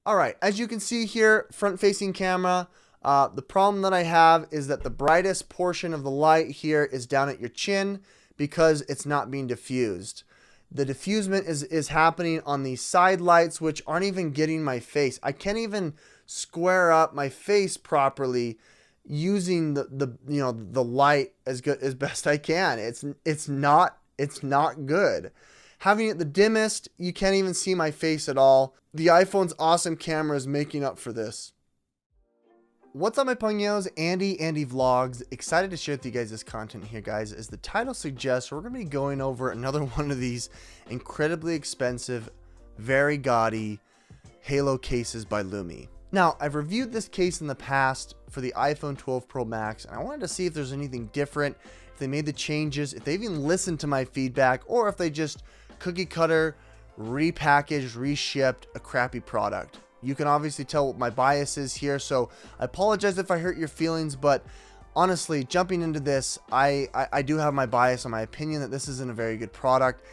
All right, as you can see here, front-facing camera. The problem that I have is that the brightest portion of the light here is down at your chin because it's not being diffused. The diffusement is happening on these side lights, which aren't even getting my face. I can't even square up my face properly using the light as best I can. It's not good. Having it the dimmest, you can't even see my face at all. The iPhone's awesome camera is making up for this. What's up, my pugnos? Andy Vlogs. Excited to share with you guys this content here, guys. As the title suggests, we're going to be going over another one of these incredibly expensive, very gaudy Halo cases by LuMee. Now, I've reviewed this case in the past for the iPhone 12 Pro Max, and I wanted to see if there's anything different, if they made the changes, if they even listened to my feedback, or if they just cookie cutter, repackaged, reshipped a crappy product. You can obviously tell what my bias is here, so I apologize if I hurt your feelings, but honestly, jumping into this, I do have my bias on my opinion that this isn't a very good product.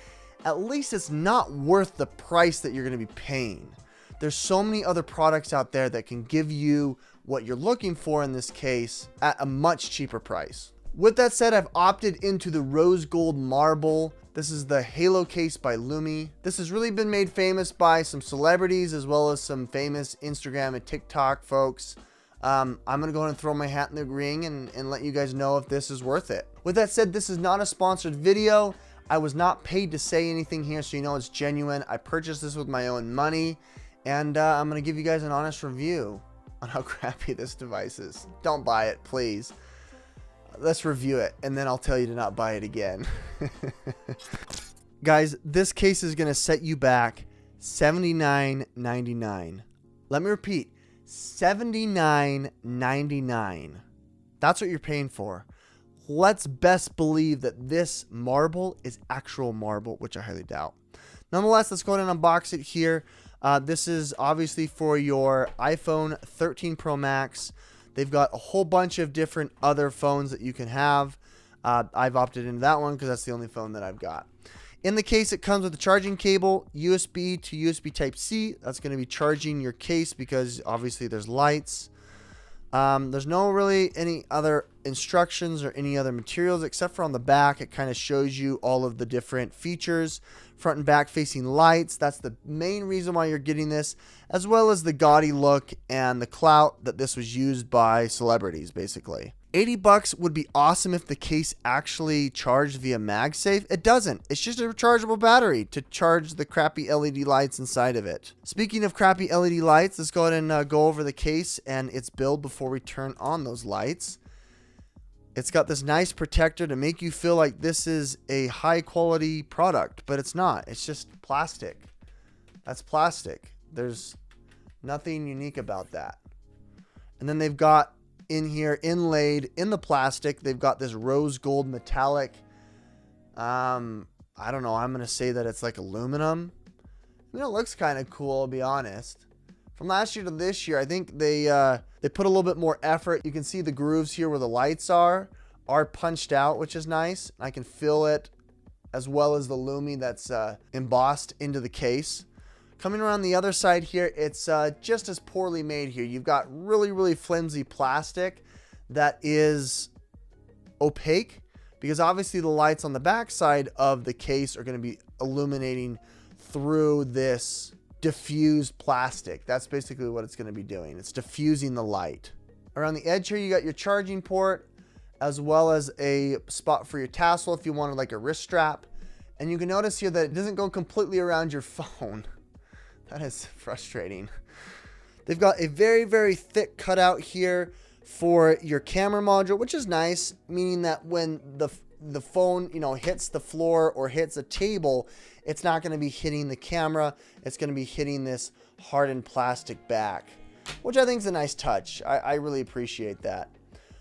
At least it's not worth the price that you're going to be paying. There's so many other products out there that can give you what you're looking for in this case at a much cheaper price. With that said, I've opted into the rose gold marble. This is the Halo Case by LuMee. This has really been made famous by some celebrities as well as some famous Instagram and TikTok folks. I'm going to go ahead and throw my hat in the ring and let you guys know if this is worth it. With that said, this is not a sponsored video. I was not paid to say anything here, so you know it's genuine. I purchased this with my own money, and I'm going to give you guys an honest review on how crappy this device is. Don't buy it, please. Let's review it, and then I'll tell you to not buy it again. Guys, this case is going to set you back $79.99. Let me repeat, $79.99. That's what you're paying for. Let's best believe that this marble is actual marble, which I highly doubt. Nonetheless, let's go ahead and unbox it here. This is obviously for your iPhone 13 Pro Max. They've got a whole bunch of different other phones that you can have. I've opted into that one because that's the only phone that I've got. In the case, it comes with a charging cable, USB to USB Type-C. That's going to be charging your case because obviously there's lights. There's no really any other instructions or any other materials except for on the back. It kind of shows you all of the different features, front and back facing lights. That's the main reason why you're getting this, as well as the gaudy look and the clout that this was used by celebrities, basically. $80 would be awesome if the case actually charged via MagSafe. It doesn't. It's just a rechargeable battery to charge the crappy LED lights inside of it. Speaking of crappy LED lights, let's go ahead and go over the case and its build before we turn on those lights. It's got this nice protector to make you feel like this is a high quality product, but it's not. It's just plastic. That's plastic. There's nothing unique about that. And then they've got in here inlaid in the plastic, they've got this rose gold metallic. I don't know. I'm going to say that it's like aluminum. I mean, it looks kind of cool, to be honest. From last year to this year, I think they put a little bit more effort. You can see the grooves here where the lights are punched out, which is nice. I can feel it, as well as the LuMee that's embossed into the case. Coming around the other side here, it's just as poorly made here. You've got really flimsy plastic that is opaque because obviously the lights on the back side of the case are going to be illuminating through this diffused plastic. That's basically what it's going to be doing. It's diffusing the light. Around the edge here, you got your charging port, as well as a spot for your tassel if you wanted like a wrist strap. And you can notice here that it doesn't go completely around your phone. That is frustrating. They've got a very thick cutout here for your camera module, which is nice, meaning that when the phone, hits the floor or hits a table, it's not going to be hitting the camera. It's going to be hitting this hardened plastic back, which I think is a nice touch. I really appreciate that.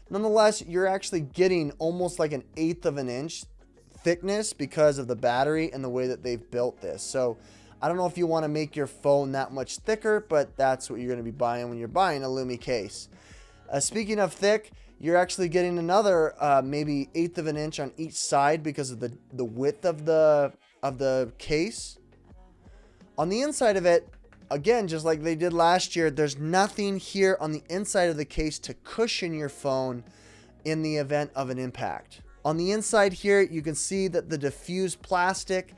Nonetheless, you're actually getting almost like an 1/8 of an inch thickness because of the battery and the way that they've built this. So I don't know if you want to make your phone that much thicker, but that's what you're going to be buying when you're buying a LuMee case. Speaking of thick, you're actually getting another maybe 1/8 of an inch on each side because of the width of the case. On the inside of it, again, just like they did last year, there's nothing here on the inside of the case to cushion your phone in the event of an impact. On the inside here, you can see that the diffused plastic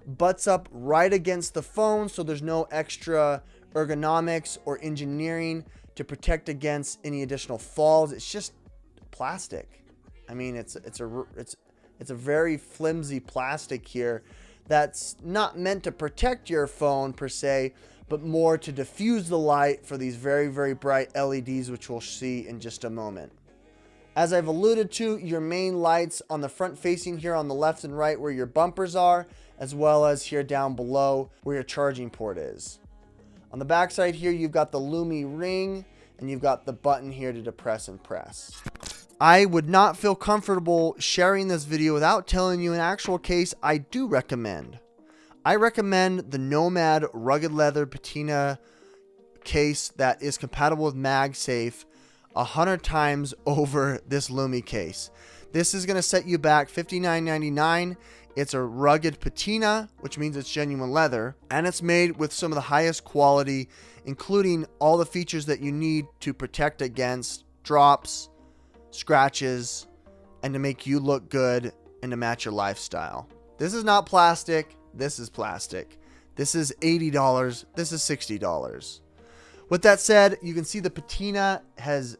butts up right against the phone, so there's no extra ergonomics or engineering to protect against any additional falls. It's just plastic. I mean, it's a very flimsy plastic here that's not meant to protect your phone per se, but more to diffuse the light for these very, very bright LEDs, which we'll see in just a moment. As I've alluded to, your main lights on the front facing here on the left and right where your bumpers are, as well as here down below where your charging port is. On the back side here, you've got the LuMee ring, and you've got the button here to depress and press. I would not feel comfortable sharing this video without telling you an actual case I do recommend. I recommend the Nomad rugged leather patina case that is compatible with MagSafe 100 times over this LuMee case. This is going to set you back $59.99. It's a rugged patina, which means it's genuine leather, and it's made with some of the highest quality, including all the features that you need to protect against drops, scratches, and to make you look good and to match your lifestyle. This is not plastic. This is plastic. This is $80. This is $60. With that said, you can see the patina has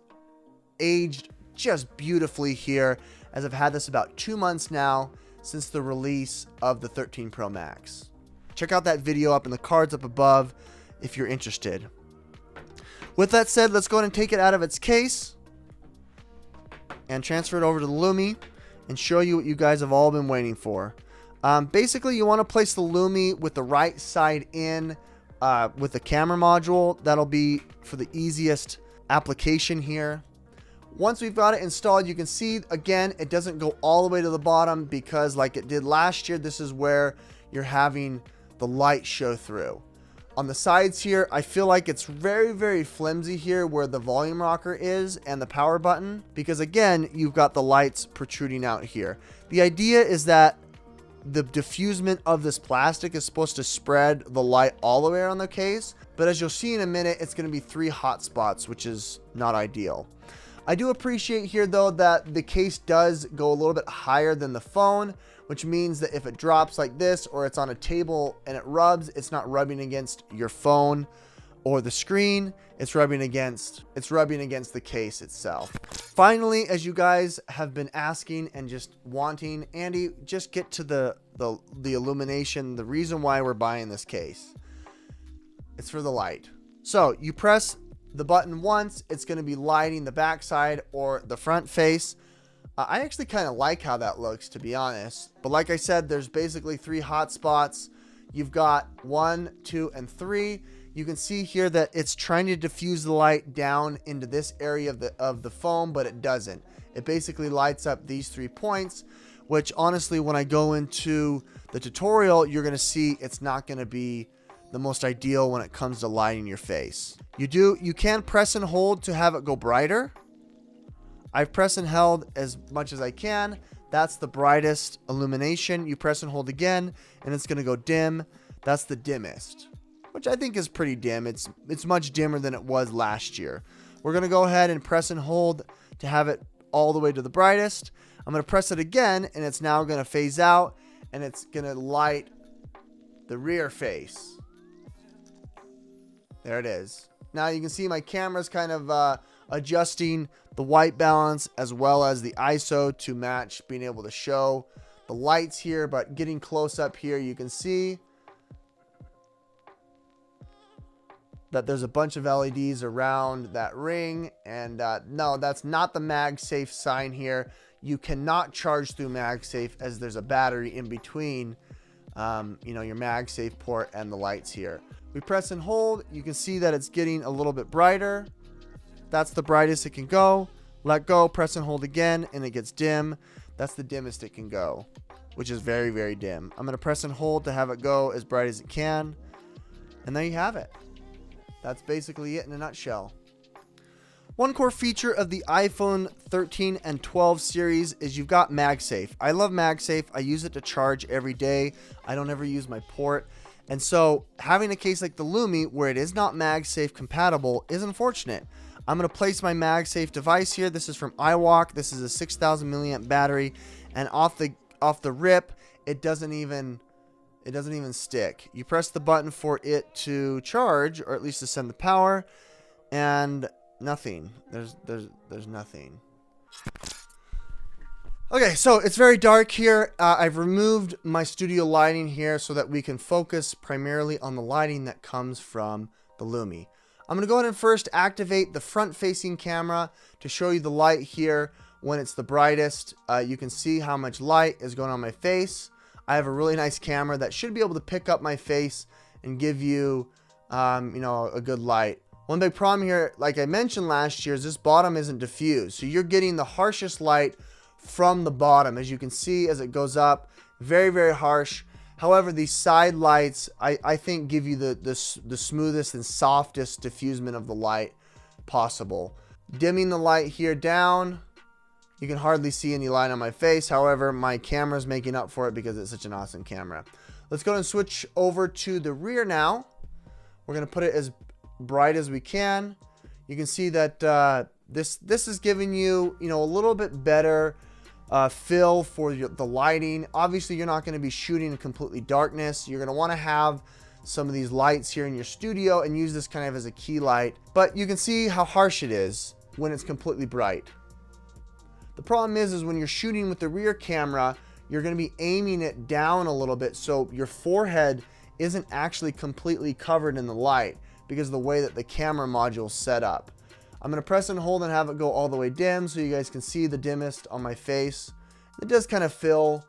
aged just beautifully here, as I've had this about 2 months now since the release of the 13 Pro Max. Check out that video up in the cards up above if you're interested. With that said, let's go ahead and take it out of its case and transfer it over to the LuMee and show you what you guys have all been waiting for. Basically, you want to place the LuMee with the right side in with the camera module. That'll be for the easiest application here. Once we've got it installed, you can see, again, it doesn't go all the way to the bottom because like it did last year, this is where you're having the light show through. On the sides here, I feel like it's very, very flimsy here where the volume rocker is and the power button, because again, you've got the lights protruding out here. The idea is that the diffusement of this plastic is supposed to spread the light all the way around the case, but as you'll see in a minute, it's going to be 3 hot spots, which is not ideal. I do appreciate here though that the case does go a little bit higher than the phone, which means that if it drops like this or it's on a table and it rubs, it's not rubbing against your phone or the screen, it's rubbing against the case itself. Finally, as you guys have been asking and just wanting, Andy, just get to the illumination, the reason why we're buying this case. It's for the light. So you press the button once, it's going to be lighting the backside or the front face. I actually kind of like how that looks, to be honest. But like I said, there's basically 3 hot spots. You've got 1, 2, and 3. You can see here that it's trying to diffuse the light down into this area of the phone, but it doesn't. It basically lights up these 3 points, which honestly, when I go into the tutorial, you're going to see it's not going to be the most ideal when it comes to lighting your face. You can press and hold to have it go brighter. I've pressed and held as much as I can. That's the brightest illumination. You press and hold again, and it's going to go dim. That's the dimmest, which I think is pretty dim. It's much dimmer than it was last year. We're going to go ahead and press and hold to have it all the way to the brightest. I'm going to press it again, and it's now going to phase out, and it's going to light the rear face. There it is. Now you can see my camera's kind of adjusting the white balance as well as the ISO to match being able to show the lights here, but getting close up here, you can see that there's a bunch of LEDs around that ring. And no, that's not the MagSafe sign here. You cannot charge through MagSafe as there's a battery in between your MagSafe port and the lights here. We press and hold. You can see that it's getting a little bit brighter. That's the brightest it can go. Let go, press and hold again, and it gets dim. That's the dimmest it can go, which is very, very dim. I'm going to press and hold to have it go as bright as it can. And there you have it. That's basically it in a nutshell. One core feature of the iPhone 13 and 12 series is you've got MagSafe. I love MagSafe. I use it to charge every day. I don't ever use my port. And so having a case like the LuMee where it is not MagSafe compatible is unfortunate. I'm going to place my MagSafe device here. This is from iWALK. This is a 6,000 milliamp battery, and off the rip, it doesn't even stick. You press the button for it to charge, or at least to send the power, and nothing. There's nothing. Okay, so it's very dark here. I've removed my studio lighting here so that we can focus primarily on the lighting that comes from the LuMee. I'm going to go ahead and first activate the front-facing camera to show you the light here when it's the brightest. You can see how much light is going on my face. I have a really nice camera that should be able to pick up my face and give you, you know, a good light. One big problem here, like I mentioned last year, is this bottom isn't diffused. So you're getting the harshest light from the bottom. As you can see, as it goes up, very, very harsh. However, these side lights, I think, give you the smoothest and softest diffusement of the light possible. Dimming the light here down, you can hardly see any light on my face. However, my camera's making up for it because it's such an awesome camera. Let's go and switch over to the rear now. We're going to put it as bright as we can. You can see that this is giving you, you know, a little bit better fill for the lighting. Obviously, you're not going to be shooting in completely darkness. You're going to want to have some of these lights here in your studio and use this kind of as a key light. But you can see how harsh it is when it's completely bright. The problem is when you're shooting with the rear camera, you're going to be aiming it down a little bit so your forehead isn't actually completely covered in the light because of the way that the camera module is set up. I'm going to press and hold and have it go all the way dim so you guys can see the dimmest on my face. It does kind of fill.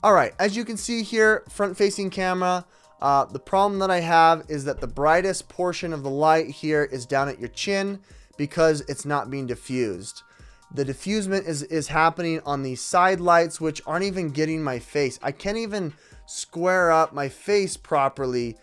All right, as you can see here, front-facing camera. The problem that I have is that the brightest portion of the light here is down at your chin because it's not being diffused. The diffusement is happening on these side lights, which aren't even getting my face. I can't even square up my face properly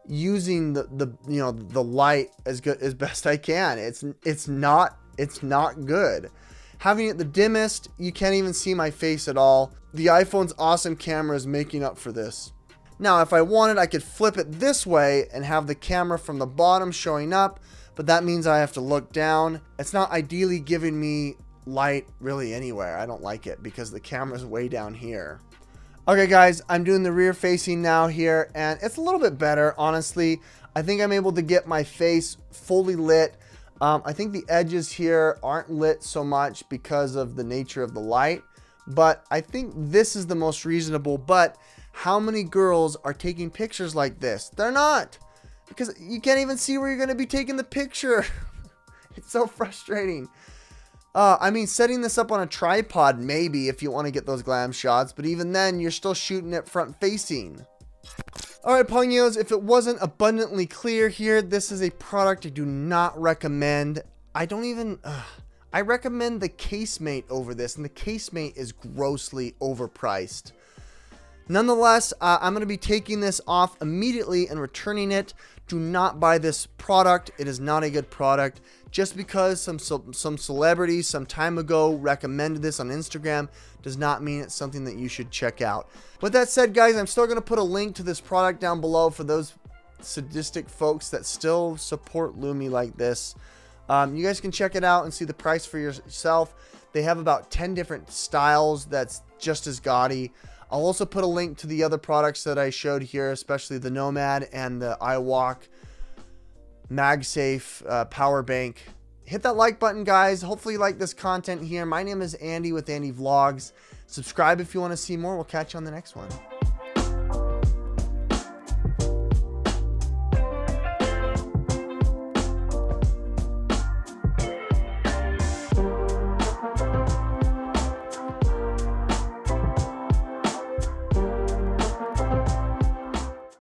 using the light as best I can. It's not good. Having it the dimmest, you can't even see my face at all. The iPhone's awesome camera is making up for this. Now, if I wanted, I could flip it this way and have the camera from the bottom showing up, but that means I have to look down. It's not ideally giving me light really anywhere. I don't like it because the camera's way down here. Okay guys, I'm doing the rear facing now here, and it's a little bit better, honestly. I think I'm able to get my face fully lit. I think the edges here aren't lit so much because of the nature of the light, but I think this is the most reasonable. But how many girls are taking pictures like this? They're not, because you can't even see where you're going to be taking the picture. It's so frustrating. I mean, setting this up on a tripod, maybe, if you want to get those glam shots, but even then, you're still shooting it front facing. Alright, Pongos, if it wasn't abundantly clear here, this is a product I do not recommend. I recommend the Casemate over this, and the Casemate is grossly overpriced. Nonetheless, I'm going to be taking this off immediately and returning it. Do not buy this product. It is not a good product. Just because some celebrity some time ago recommended this on Instagram does not mean it's something that you should check out. With that said, guys, I'm still going to put a link to this product down below for those sadistic folks that still support LuMee like this. You guys can check it out and see the price for yourself. They have about 10 different styles that's just as gaudy. I'll also put a link to the other products that I showed here, especially the Nomad and the iWALK MagSafe power bank. Hit that like button, guys. Hopefully you like this content here. My name is Andy with Andy Vlogs. Subscribe if you want to see more. We'll catch you on the next one.